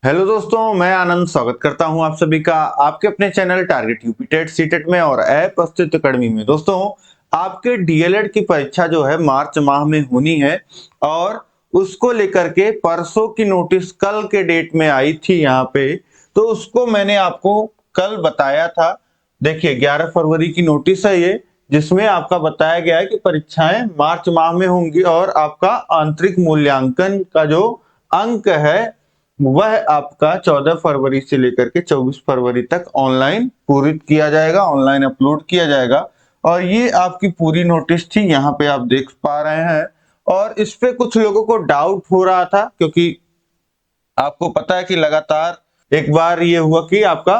Hello दोस्तों, मैं आनंद स्वागत करता हूं आप सभी का आपके अपने channel target UP TET CTET में और ऐप अस्तित्व अकेडमी में। दोस्तों, आपके डीएलएड की परीक्षा जो है मार्च माह में होनी है और उसको लेकर के परसों की नोटिस कल के डेट में आई थी यहाँ पे, तो उसको मैंने आपको कल बताया था। देखिए 11 फरवरी की नोटिस है ये, जिसमें आपका बताया गया है कि परीक्षाएं मार्च माह में होंगी और आपका आंतरिक मूल्यांकन का जो अंक है वह आपका 14 फरवरी से लेकर के 24 फरवरी तक ऑनलाइन पूरित किया जाएगा, ऑनलाइन अपलोड किया जाएगा। और ये आपकी पूरी नोटिस थी, यहाँ पे आप देख पा रहे हैं। और इस पे कुछ लोगों को डाउट हो रहा था, क्योंकि आपको पता है कि लगातार एक बार ये हुआ कि आपका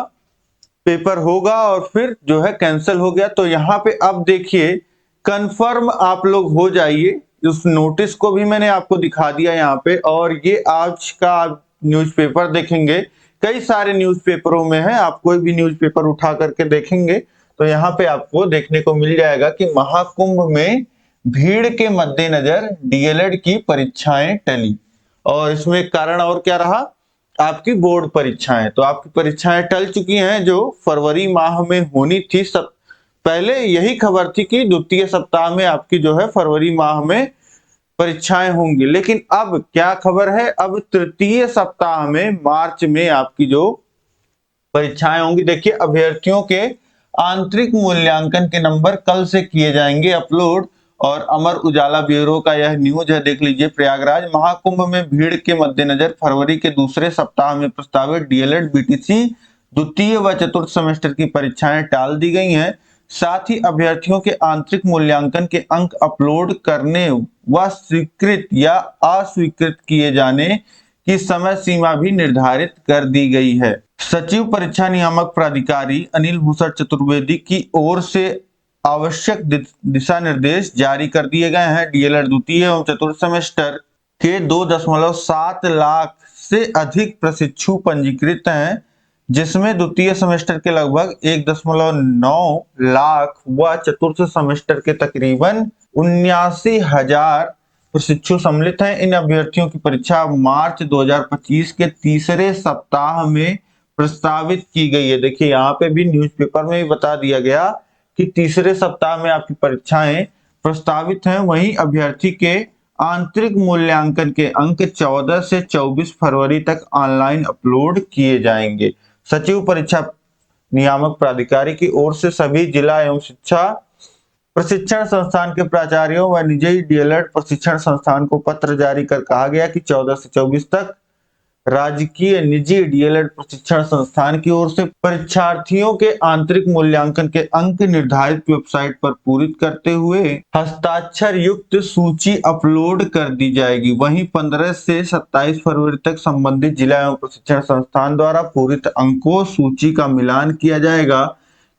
पेपर होगा और फिर जो है कैंसिल हो गया। तो यहाँ पे अब देखिए कंफर्म आप लोग हो जाइए। उस नोटिस को भी मैंने आपको दिखा दिया यहाँ पे, और ये आज का आप न्यूज़पेपर देखेंगे, कई सारे न्यूज़पेपरों में है, आप कोई भी न्यूज़पेपर उठा करके देखेंगे तो यहाँ पे आपको देखने को मिल जाएगा कि महाकुंभ में भीड़ के मद्देनजर डीएलएड की परीक्षाएं टली। और इसमें कारण और क्या रहा, आपकी बोर्ड परीक्षाएं। तो आपकी परीक्षाएं टल चुकी हैं जो फरवरी माह में होनी थी। सब पहले यही खबर थी कि द्वितीय सप्ताह में आपकी जो है फरवरी माह में परीक्षाएं होंगी, लेकिन अब क्या खबर है, अब तृतीय सप्ताह में मार्च में आपकी जो परीक्षाएं होंगी। देखिए अभ्यर्थियों के आंतरिक मूल्यांकन के नंबर कल से किए जाएंगे अपलोड। और अमर उजाला ब्यूरो का यह न्यूज है, देख लीजिए। प्रयागराज महाकुंभ में भीड़ के मद्देनजर फरवरी के दूसरे सप्ताह में प्रस्तावित डीएलएड बीटीसी द्वितीय व चतुर्थ सेमेस्टर की परीक्षाएं टाल दी गई हैं। साथ ही अभ्यर्थियों के आंतरिक मूल्यांकन के अंक अपलोड करने व स्वीकृत या अस्वीकृत किए जाने की समय सीमा भी निर्धारित कर दी गई है। सचिव परीक्षा नियामक प्राधिकारी अनिल भूषण चतुर्वेदी की ओर से आवश्यक दिशा निर्देश जारी कर दिए गए हैं। डीएलएड द्वितीय एवं चतुर्थ सेमेस्टर के 2.7 लाख से अधिक प्रशिक्षु पंजीकृत हैं, जिसमें द्वितीय सेमेस्टर के लगभग 1.9 लाख व चतुर्थ सेमेस्टर के तकरीबन 79,000 प्रशिक्षु सम्मिलित हैं। इन अभ्यर्थियों की परीक्षा मार्च 2025 के तीसरे सप्ताह में प्रस्तावित की गई है। देखिए यहाँ पे भी न्यूज़पेपर में भी बता दिया गया कि तीसरे सप्ताह में आपकी परीक्षाएं प्रस्तावित हैं। वहीं अभ्यर्थी के आंतरिक मूल्यांकन के अंक 14 से 24 फरवरी तक ऑनलाइन अपलोड किए जाएंगे। सचिव परीक्षा नियामक प्राधिकारी की ओर से सभी जिला एवं शिक्षा प्रशिक्षण संस्थान के प्राचार्यों व निजी डीएलएड प्रशिक्षण संस्थान को पत्र जारी कर कहा गया कि 14 से 24 तक राजकीय निजी डीएलएड प्रशिक्षण संस्थान की ओर से परीक्षार्थियों के आंतरिक मूल्यांकन के अंक निर्धारित वेबसाइट पर पूरित करते हुए हस्ताक्षर युक्त सूची अपलोड कर दी जाएगी। वहीं 15 से 27 फरवरी तक संबंधित जिला एवं प्रशिक्षण संस्थान द्वारा पूरित अंकों सूची का मिलान किया जाएगा।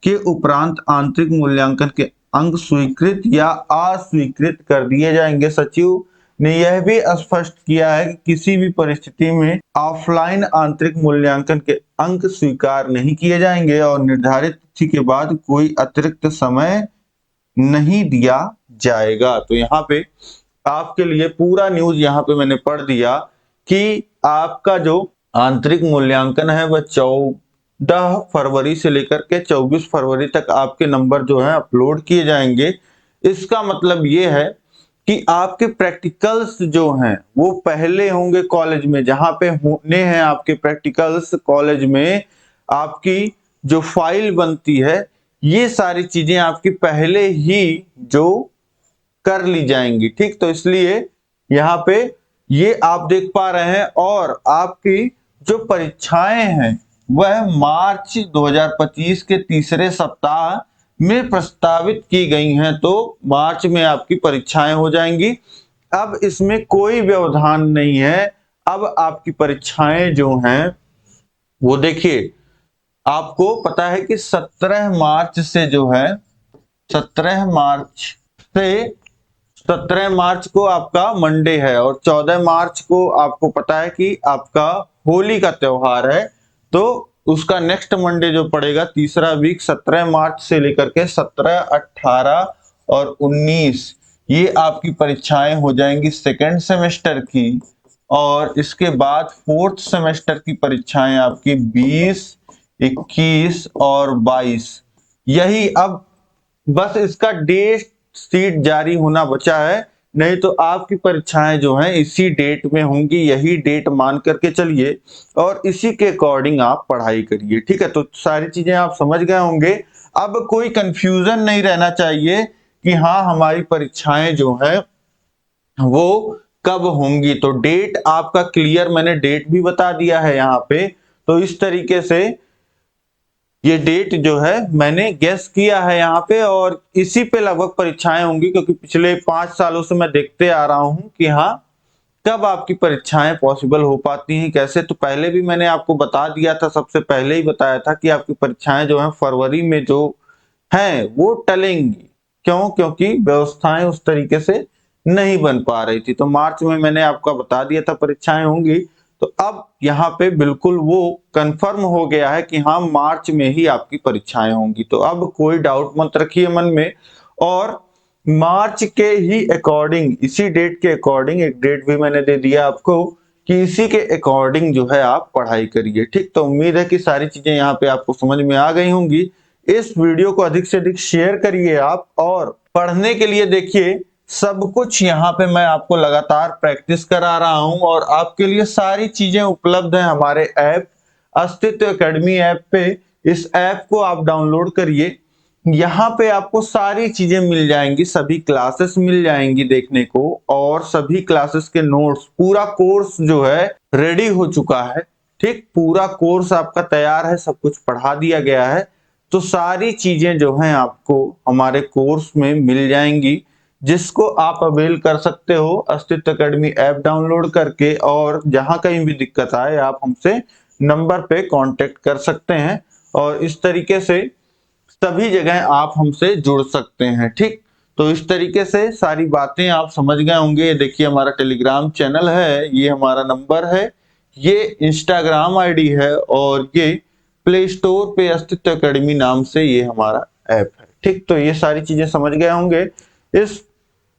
के उपरांत आंतरिक मूल्यांकन के अंक स्वीकृत या अस्वीकृत कर दिए जाएंगे। सचिव ने यह भी स्पष्ट किया है कि किसी भी परिस्थिति में ऑफलाइन आंतरिक मूल्यांकन के अंक स्वीकार नहीं किए जाएंगे और निर्धारित तिथि के बाद कोई अतिरिक्त समय नहीं दिया जाएगा। तो यहाँ पे आपके लिए पूरा न्यूज यहाँ पे मैंने पढ़ दिया कि आपका जो आंतरिक मूल्यांकन है वह 14 फरवरी से लेकर के 24 फरवरी तक आपके नंबर जो है अपलोड किए जाएंगे। इसका मतलब ये है कि आपके प्रैक्टिकल्स जो हैं वो पहले होंगे कॉलेज में, जहां पे होने हैं आपके प्रैक्टिकल्स कॉलेज में। आपकी जो फाइल बनती है ये सारी चीजें आपकी पहले ही जो कर ली जाएंगी, ठीक। तो इसलिए यहाँ पे ये आप देख पा रहे हैं। और आपकी जो परीक्षाएं हैं वह मार्च 2025 के तीसरे सप्ताह में प्रस्तावित की गई हैं, तो मार्च में आपकी परीक्षाएं हो जाएंगी। अब इसमें कोई व्यवधान नहीं है। अब आपकी परीक्षाएं जो हैं वो देखिए, आपको पता है कि 17 मार्च से जो है 17 मार्च से 17 मार्च को आपका मंडे है और 14 मार्च को आपको पता है कि आपका होली का त्योहार है। तो उसका नेक्स्ट मंडे जो पड़ेगा तीसरा वीक 17 मार्च से लेकर के 17, 18 और 19 ये आपकी परीक्षाएं हो जाएंगी सेकेंड सेमेस्टर की। और इसके बाद 4th सेमेस्टर की परीक्षाएं आपकी 20, 21 और 22। यही अब बस इसका डेट शीट जारी होना बचा है, नहीं तो आपकी परीक्षाएं जो हैं इसी डेट में होंगी। यही डेट मान करके चलिए और इसी के अकॉर्डिंग आप पढ़ाई करिए। ठीक है, तो सारी चीजें आप समझ गए होंगे। अब कोई कंफ्यूजन नहीं रहना चाहिए कि हाँ हमारी परीक्षाएं जो है वो कब होंगी। तो डेट आपका क्लियर, मैंने डेट भी बता दिया है यहाँ पे। तो इस तरीके से ये डेट जो है मैंने गेस किया है यहाँ पे, और इसी पे लगभग परीक्षाएं होंगी, क्योंकि पिछले 5 सालों से मैं देखते आ रहा हूँ कि हाँ कब आपकी परीक्षाएं पॉसिबल हो पाती हैं कैसे। तो पहले भी मैंने आपको बता दिया था, सबसे पहले ही बताया था कि आपकी परीक्षाएं जो है फरवरी में जो हैं वो टलेंगी। क्यों? क्योंकि व्यवस्थाएं उस तरीके से नहीं बन पा रही थी। तो मार्च में मैंने आपको बता दिया था परीक्षाएं होंगी। तो अब यहाँ पे बिल्कुल वो कंफर्म हो गया है कि हाँ मार्च में ही आपकी परीक्षाएं होंगी। तो अब कोई डाउट मत रखिए मन में, और मार्च के ही अकॉर्डिंग, इसी डेट के अकॉर्डिंग, एक डेट भी मैंने दे दिया आपको कि इसी के अकॉर्डिंग जो है आप पढ़ाई करिए। ठीक, तो उम्मीद है कि सारी चीजें यहाँ पे आपको समझ में आ गई होंगी। इस वीडियो को अधिक से अधिक शेयर करिए आप, और पढ़ने के लिए देखिए सब कुछ यहाँ पे मैं आपको लगातार प्रैक्टिस करा रहा हूं, और आपके लिए सारी चीजें उपलब्ध हैं हमारे ऐप अस्तित्व एकेडमी ऐप पे। इस ऐप को आप डाउनलोड करिए, यहाँ पे आपको सारी चीजें मिल जाएंगी, सभी क्लासेस मिल जाएंगी देखने को, और सभी क्लासेस के नोट्स, पूरा कोर्स जो है रेडी हो चुका है। ठीक, पूरा कोर्स आपका तैयार है, सब कुछ पढ़ा दिया गया है। तो सारी चीजें जो हैं आपको हमारे कोर्स में मिल जाएंगी, जिसको आप अवेल कर सकते हो अस्तित्व एकेडमी ऐप डाउनलोड करके। और जहां कहीं भी दिक्कत आए आप हमसे नंबर पे कांटेक्ट कर सकते हैं, और इस तरीके से सभी जगह आप हमसे जुड़ सकते हैं। ठीक, तो इस तरीके से सारी बातें आप समझ गए होंगे। देखिए हमारा टेलीग्राम चैनल है, ये हमारा नंबर है, ये इंस्टाग्राम आईडी है, और ये प्ले स्टोर पे अस्तित्व एकेडमी नाम से ये हमारा ऐप है। ठीक, तो ये सारी चीजें समझ गए होंगे। इस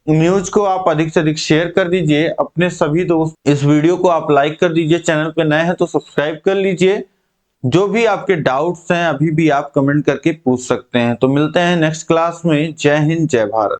न्यूज को आप अधिक से अधिक शेयर कर दीजिए अपने सभी दोस्त। इस वीडियो को आप लाइक कर दीजिए, चैनल पे नए हैं तो सब्सक्राइब कर लीजिए। जो भी आपके डाउट्स हैं अभी भी आप कमेंट करके पूछ सकते हैं। तो मिलते हैं नेक्स्ट क्लास में। जय हिंद, जय भारत।